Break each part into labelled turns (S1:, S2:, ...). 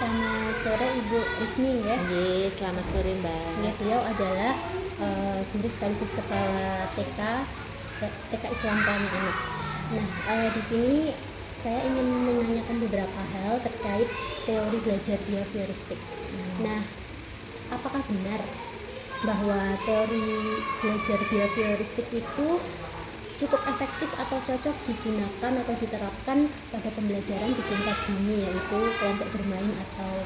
S1: Selamat sore Ibu Risni ya.
S2: Oke, selamat sore Mbak.
S1: Ya, beliau adalah guru sekaligus kepala TK Islam Ramai Anak. Nah, di sini saya ingin menanyakan beberapa hal terkait teori belajar behavioristik. Nah, apakah benar bahwa teori belajar behavioristik itu cukup efektif atau cocok digunakan atau diterapkan pada pembelajaran di tingkat dini, yaitu kelompok bermain atau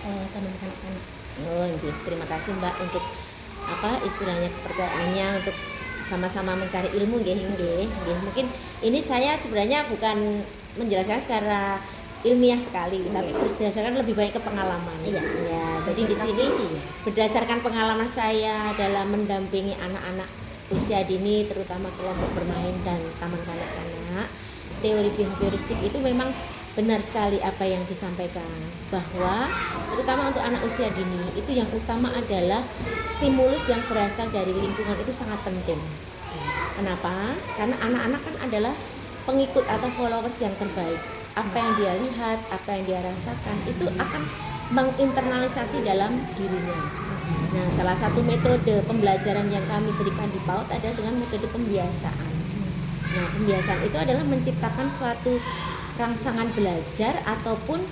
S1: taman kanak-kanak?
S2: Oh, terima kasih Mbak untuk istilahnya kepercayaannya untuk sama-sama mencari ilmu nggih. Mungkin ini saya sebenarnya bukan menjelaskan secara ilmiah sekali, tapi berdasarkan lebih banyak ke pengalaman.
S1: Iya.
S2: Ya, jadi di sini berdasarkan pengalaman saya dalam mendampingi anak-anak usia dini, terutama kelompok bermain dan taman kanak-kanak, teori behavioristik itu memang benar sekali apa yang disampaikan, bahwa terutama untuk anak usia dini itu yang utama adalah stimulus yang berasal dari lingkungan itu sangat penting. Kenapa? Karena anak-anak kan adalah pengikut atau followers yang terbaik. Apa yang dia lihat, apa yang dia rasakan itu akan menginternalisasi dalam dirinya. Nah, salah satu metode pembelajaran yang kami berikan di PAUD adalah dengan metode pembiasaan. Nah, pembiasaan itu adalah menciptakan suatu rangsangan belajar ataupun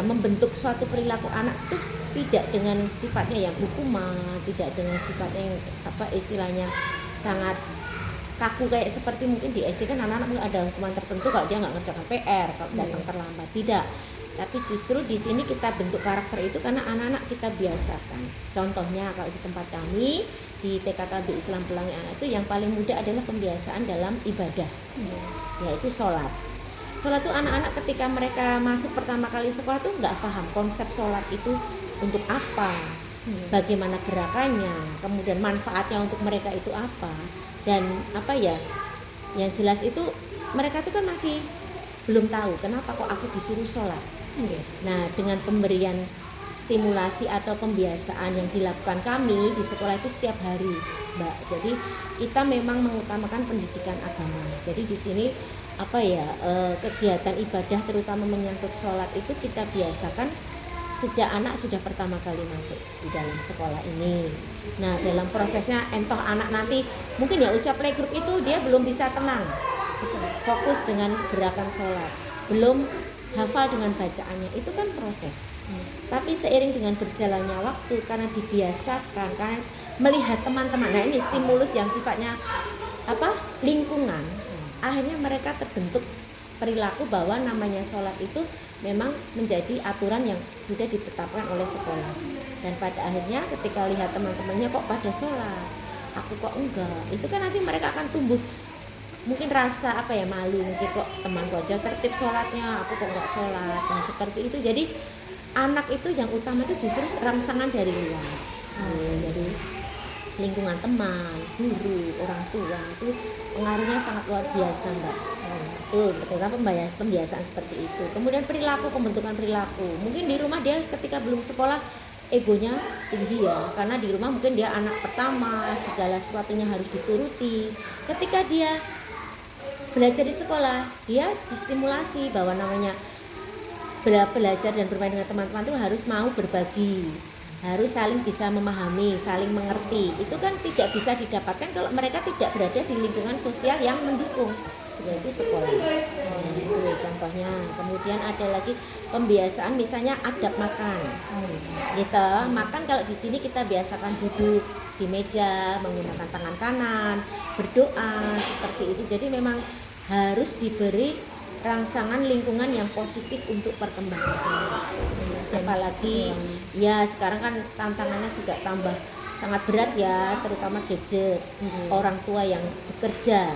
S2: membentuk suatu perilaku anak itu tidak dengan sifatnya yang hukuman, tidak dengan sifatnya yang istilahnya sangat kaku kayak seperti mungkin di SD kan anak-anak ada hukuman tertentu kalau dia nggak ngerjakan PR, kalau datang terlambat. Tidak. Tapi justru di sini kita bentuk karakter itu karena anak-anak kita biasakan. Contohnya kalau di tempat kami di TKKB Islam Pelangi Anak itu yang paling mudah adalah pembiasaan dalam ibadah, yaitu sholat. Sholat itu anak-anak ketika mereka masuk pertama kali sekolah tuh nggak paham konsep sholat itu untuk apa, bagaimana gerakannya, kemudian manfaatnya untuk mereka itu apa, dan yang jelas itu mereka itu kan masih belum tahu kenapa kok aku disuruh sholat. Nah, dengan pemberian stimulasi atau pembiasaan yang dilakukan kami di sekolah itu setiap hari, Mbak. Jadi kita memang mengutamakan pendidikan agama. Jadi di sini kegiatan ibadah terutama menyangkut sholat itu kita biasakan sejak anak sudah pertama kali masuk di dalam sekolah ini. Nah, dalam prosesnya entah anak nanti mungkin ya usia playgroup itu dia belum bisa tenang fokus dengan gerakan sholat, belum hafal dengan bacaannya, itu kan proses. Tapi seiring dengan berjalannya waktu, karena dibiasakan, karena melihat teman-teman, nah ini stimulus yang sifatnya lingkungan, akhirnya mereka terbentuk perilaku bahwa namanya sholat itu memang menjadi aturan yang sudah ditetapkan oleh sekolah. Dan pada akhirnya ketika lihat teman-temannya kok pada sholat, aku kok enggak, itu kan nanti mereka akan tumbuh mungkin rasa malu, mungkin kok temanku aja tertib sholatnya, aku kok nggak sholat. Nah, seperti itu. Jadi anak itu yang utama itu justru rangsangan dari luar, dari lingkungan teman, guru, orang tua, itu pengaruhnya sangat luar biasa, Mbak. Terutama pembiasaan seperti itu. Kemudian perilaku, pembentukan perilaku, mungkin di rumah dia ketika belum sekolah egonya tinggi ya, karena di rumah mungkin dia anak pertama, segala sesuatunya harus dituruti. Ketika dia belajar di sekolah, dia distimulasi bahwa namanya belajar dan bermain dengan teman-teman itu harus mau berbagi, harus saling bisa memahami, saling mengerti. Itu kan tidak bisa didapatkan kalau mereka tidak berada di lingkungan sosial yang mendukung, yaitu sekolah. Itu contohnya. Kemudian ada lagi pembiasaan misalnya adab makan. Gitu. Makan kalau di sini kita biasakan duduk di meja, menggunakan tangan kanan, berdoa seperti itu. Jadi memang harus diberi rangsangan lingkungan yang positif untuk perkembangan anak. Apalagi ya sekarang kan tantangannya juga tambah sangat berat ya, terutama gadget, orang tua yang bekerja.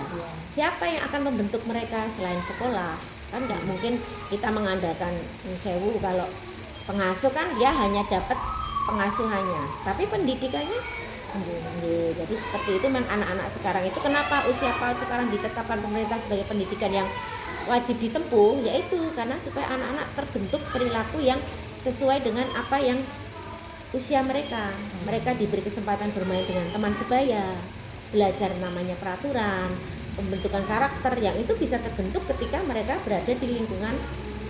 S2: Siapa yang akan membentuk mereka selain sekolah? Kan nggak mungkin kita mengandalkan sewu, kalau pengasuh kan dia hanya dapat pengasuhannya, tapi pendidikannya. Jadi seperti itu memang anak-anak sekarang itu kenapa usia PAUD sekarang ditetapkan pemerintah sebagai pendidikan yang wajib ditempuh, yaitu karena supaya anak-anak terbentuk perilaku yang sesuai dengan apa yang usia mereka. Mereka diberi kesempatan bermain dengan teman sebaya, belajar namanya peraturan, pembentukan karakter yang itu bisa terbentuk ketika mereka berada di lingkungan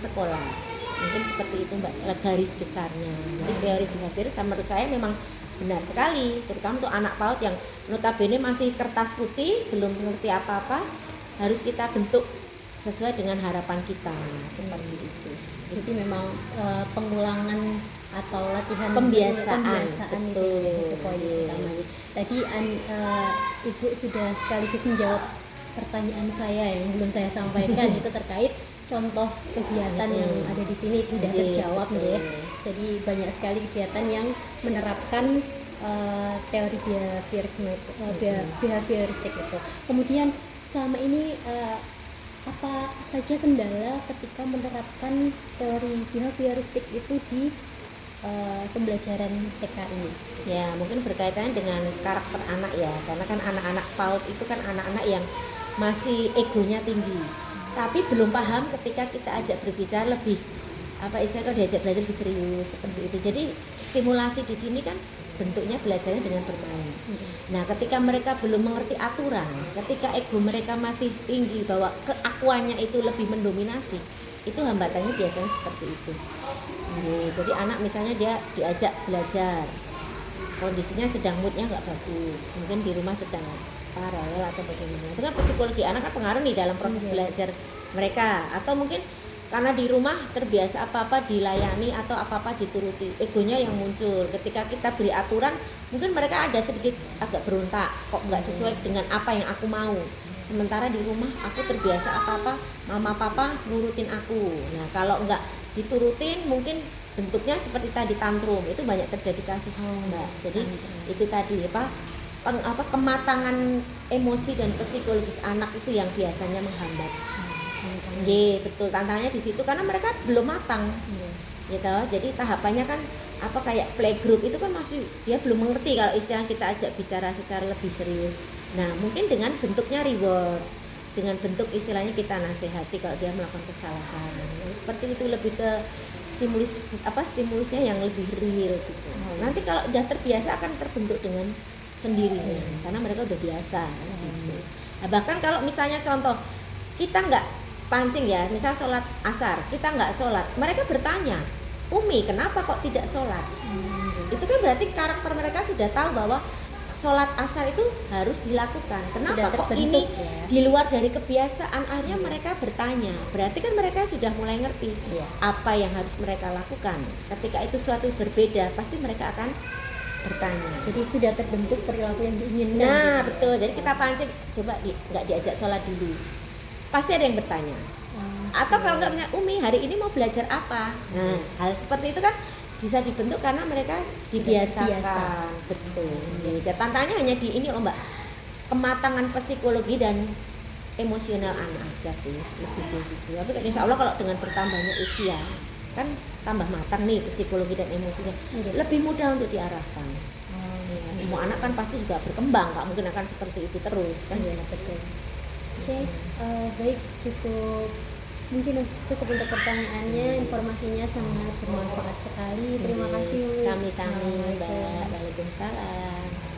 S2: sekolah. Mungkin seperti itu Mbak, garis besarnya. Jadi teori behavior menurut saya memang benar sekali, terutama untuk anak PAUD yang notabene masih kertas putih, belum mengerti apa-apa, harus kita bentuk sesuai dengan harapan kita, seperti itu.
S1: Jadi memang pengulangan atau latihan
S2: Pembiasaan
S1: itu poin utamanya. Tadi Ibu sudah sekaligus menjawab pertanyaan saya yang belum saya sampaikan itu terkait contoh kegiatan yang ada di sini sudah terjawab ya. Jadi banyak sekali kegiatan yang menerapkan teori behavioristik itu. Kemudian selama ini apa saja kendala ketika menerapkan teori behavioristik itu di pembelajaran TK ini?
S2: Ya, mungkin berkaitan dengan karakter anak ya, karena kan anak-anak PAUD itu kan anak-anak yang masih egonya tinggi, tapi belum paham ketika kita ajak berbicara lebih kalau diajak belajar lebih serius seperti itu. Jadi stimulasi di sini kan bentuknya belajarnya dengan bermain. Nah, ketika mereka belum mengerti aturan, ketika ego mereka masih tinggi bahwa keakuannya itu lebih mendominasi, itu hambatannya biasanya seperti itu. Jadi anak misalnya dia diajak belajar, kondisinya sedang moodnya nggak bagus, mungkin di rumah sedang paralel atau bagaimana. Itu kan psikologi anak kan pengaruh nih dalam proses belajar mereka, atau mungkin karena di rumah terbiasa apa-apa dilayani atau apa-apa dituruti, egonya yang muncul. Ketika kita beri aturan, mungkin mereka ada sedikit agak berontak, kok nggak sesuai dengan apa yang aku mau. Sementara di rumah aku terbiasa apa-apa, mama papa nurutin aku. Nah, kalau nggak diturutin mungkin bentuknya seperti tadi tantrum, itu banyak terjadi kasus Mbak. Jadi itu tadi kematangan emosi dan psikologis anak itu yang biasanya menghambat. Betul, tantangannya di situ karena mereka belum matang. Gitu. Jadi tahapannya kan kayak playgroup itu kan masih dia belum mengerti kalau istilah kita ajak bicara secara lebih serius. Nah, mungkin dengan bentuknya reward, dengan bentuk istilahnya kita nasihati kalau dia melakukan kesalahan. Nah, seperti itu lebih ke stimulusnya yang lebih real gitu. Nanti kalau udah terbiasa akan terbentuk dengan sendirinya karena mereka udah biasa gitu. Nah, bahkan kalau misalnya contoh kita nggak pancing ya, misal sholat asar kita nggak sholat, mereka bertanya, Umi kenapa kok tidak sholat? Itu kan berarti karakter mereka sudah tahu bahwa sholat asar itu harus dilakukan. Kenapa kok ini di luar dari kebiasaan? Akhirnya mereka bertanya, berarti kan mereka sudah mulai ngerti apa yang harus mereka lakukan. Ketika itu suatu berbeda, pasti mereka akan bertanya.
S1: Jadi sudah terbentuk perilaku yang diinginkan.
S2: Nah betul, jadi kita pancing, coba nggak diajak sholat dulu, pasti ada yang bertanya. Atau kalau nggak misalnya, Umi hari ini mau belajar apa? Nah, hal seperti itu kan bisa dibentuk karena mereka dibiasakan. Betul. Jadi tantangannya hanya di ini Mbak, kematangan psikologi dan emosional anak aja sih, lebih di situ. Tapi insya Allah kalau dengan bertambahnya usia kan tambah matang nih psikologi dan emosinya, lebih mudah untuk diarahkan. Semua anak kan pasti juga berkembang, nggak mungkin akan seperti itu terus kan.
S1: Betul. Oke, baik, mungkin cukup untuk pertanyaannya, informasinya sangat bermanfaat sekali. Terima kasih.
S2: Sami-sami Mbak. Waalaikumsalam.